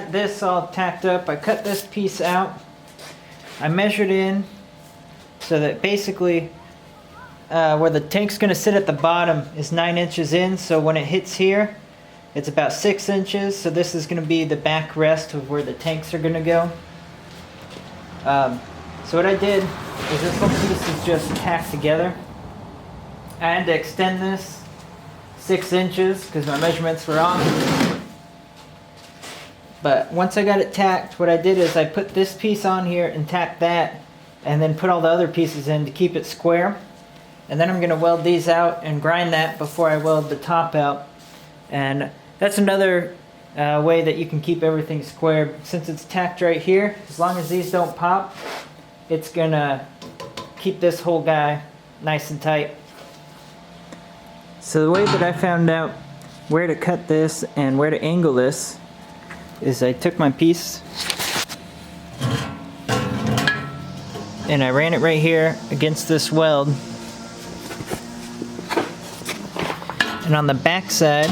got this all tacked up, I cut this piece out. I measured in so that basically where the tank's going to sit at the bottom is 9 inches in, so when it hits here, it's about 6 inches, so this is going to be the back rest of where the tanks are going to go. So what I did is this whole piece is just tacked together. I had to extend this 6 inches because my measurements were off. But once I got it tacked, what I did is I put this piece on here and tacked that, and then put all the other pieces in to keep it square. And then I'm going to weld these out and grind that before I weld the top out. And that's another way that you can keep everything square. Since it's tacked right here, as long as these don't pop, it's going to keep this whole guy nice and tight. So the way that I found out where to cut this and where to angle this is I took my piece and I ran it right here against this weld. And on the back side,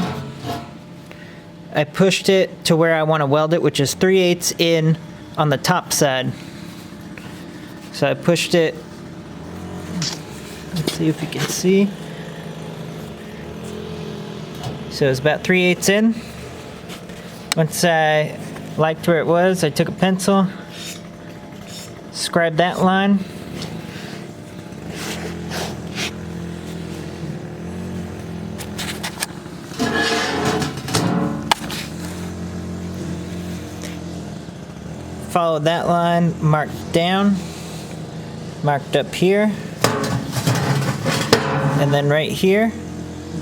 I pushed it to where I want to weld it, which is 3/8 in on the top side. So I pushed it, let's see if you can see. So it's about 3/8 in. Once I liked where it was, I took a pencil, scribed that line. Followed that line, marked down, marked up here, and then right here,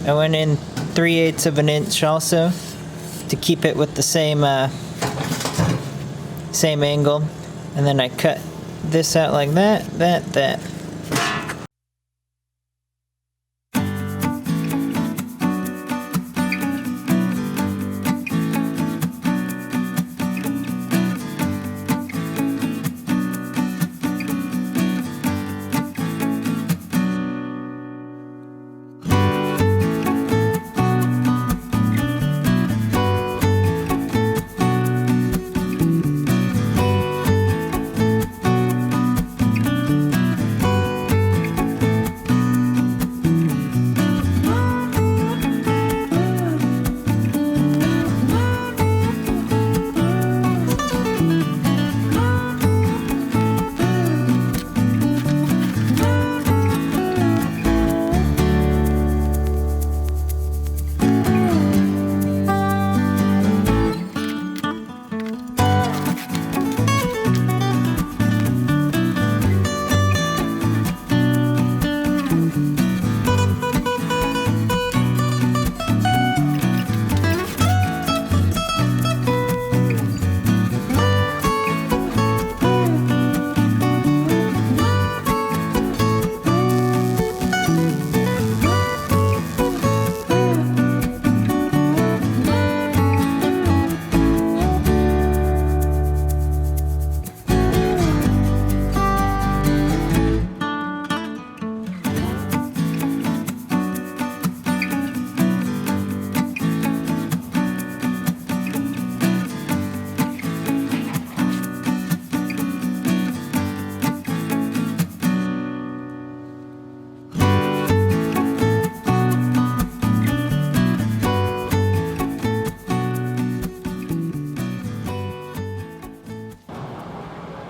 I went in 3/8 of an inch also to keep it with the same angle, and then I cut this out like that.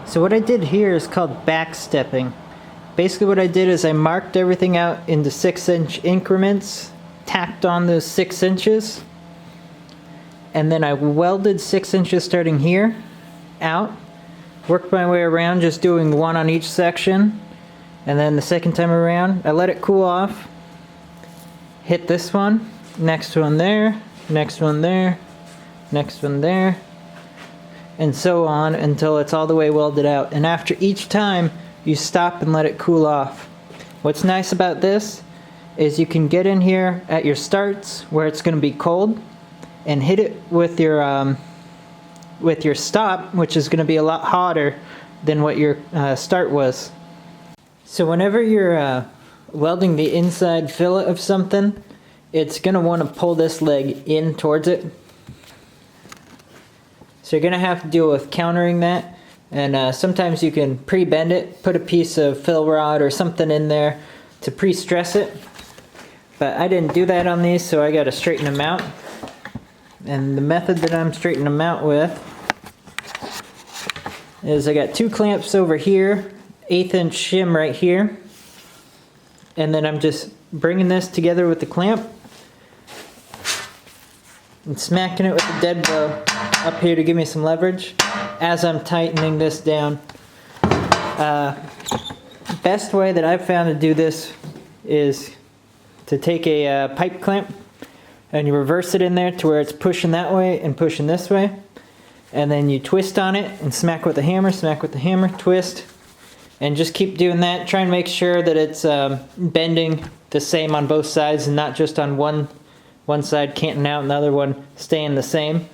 So what I did here is called backstepping. Basically what I did is I marked everything out into 6-inch increments, tacked on those 6 inches, and then I welded 6 inches starting here out, worked my way around just doing one on each section, and then the second time around I let it cool off, hit this one, next one there, next one there, next one there, and so on until it's all the way welded out. And after each time you stop and let it cool off. What's nice about this is you can get in here at your starts where it's going to be cold and hit it with your stop, which is going to be a lot hotter than what your start was. So whenever you're welding the inside fillet of something, it's going to want to pull this leg in towards it. So you're gonna have to deal with countering that. And sometimes you can pre-bend it, put a piece of fill rod or something in there to pre-stress it. But I didn't do that on these, so I gotta straighten them out. And the method that I'm straightening them out with is I got 2 clamps over here, 1/8 inch shim right here. And then I'm just bringing this together with the clamp and smacking it with a dead blow up here to give me some leverage as I'm tightening this down. Best way that I've found to do this is to take a pipe clamp and you reverse it in there to where it's pushing that way and pushing this way, and then you twist on it and smack with the hammer, twist, and just keep doing that. Try and make sure that it's bending the same on both sides and not just on one side canting out and the other one staying the same.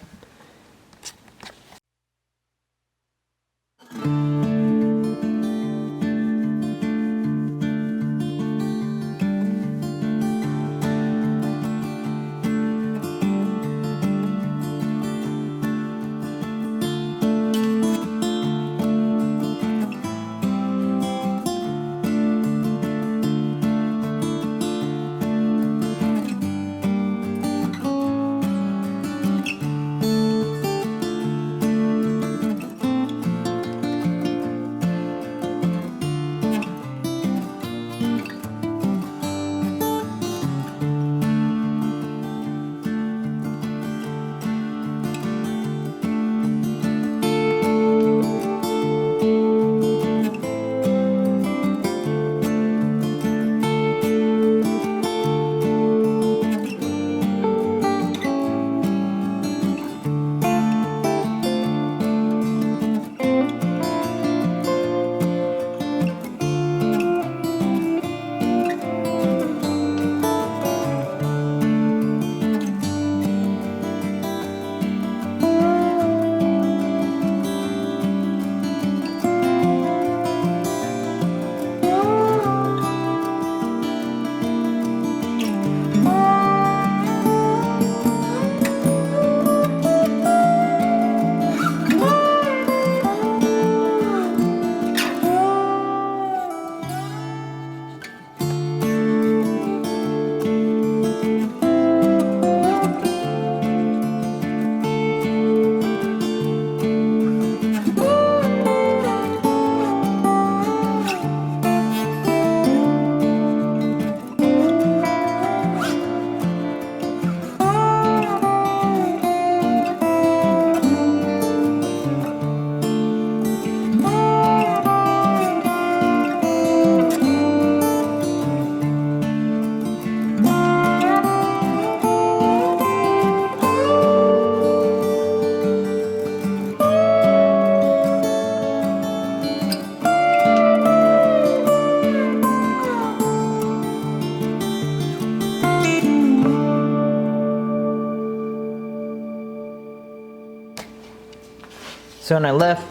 So when I left,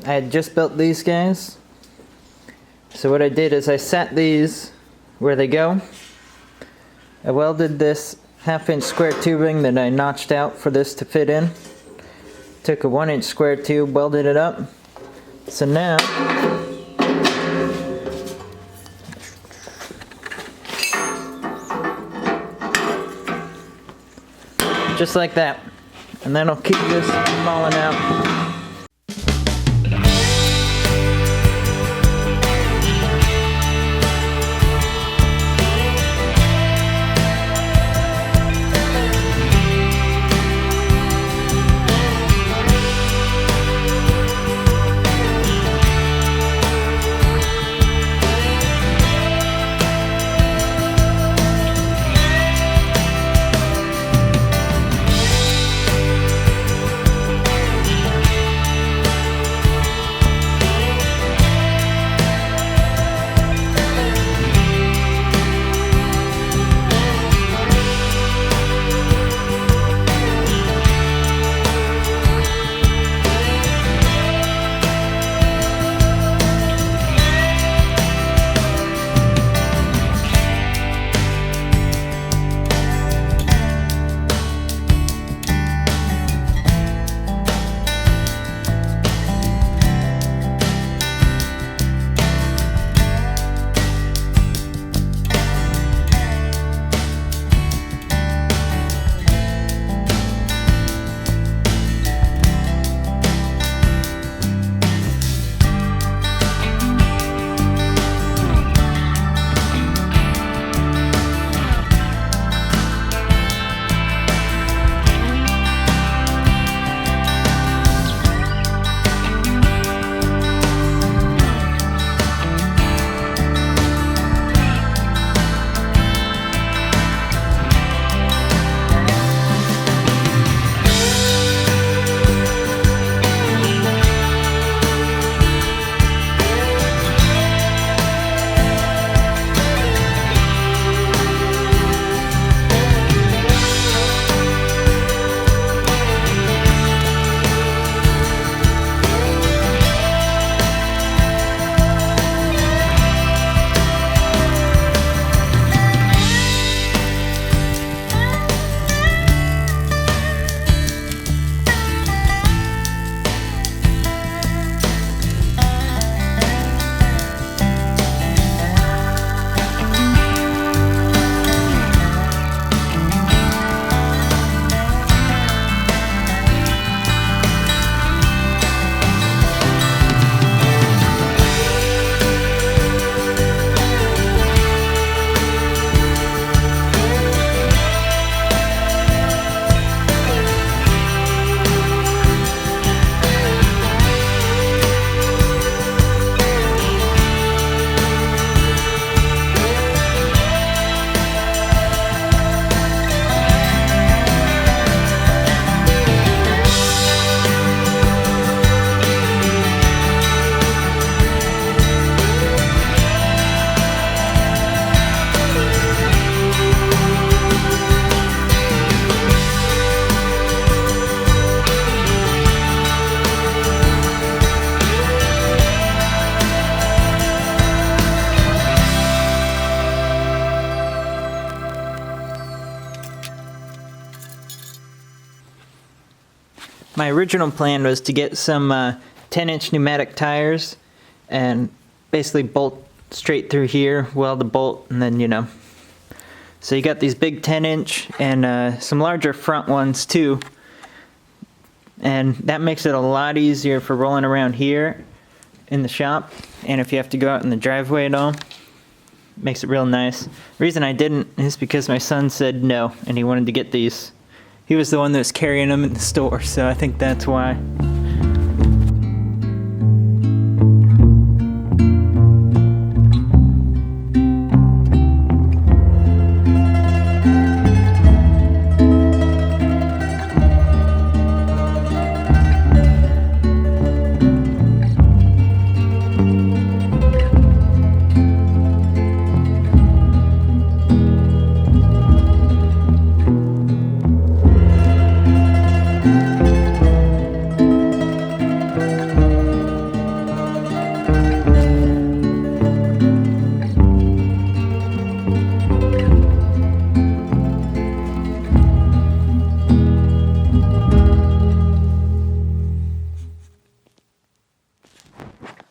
I had just built these guys. So what I did is I set these where they go. I welded this 1/2 inch square tubing that I notched out for this to fit in. Took a 1 inch square tube, welded it up. So now, just like that. And that'll keep this falling out. My original plan was to get some 10-inch pneumatic tires and basically bolt straight through here, weld a bolt, and then, you know. So you got these big 10-inch and some larger front ones too. And that makes it a lot easier for rolling around here in the shop. And if you have to go out in the driveway at all, makes it real nice. The reason I didn't is because my son said no, and he wanted to get these. He was the one that was carrying them in the store, so I think that's why.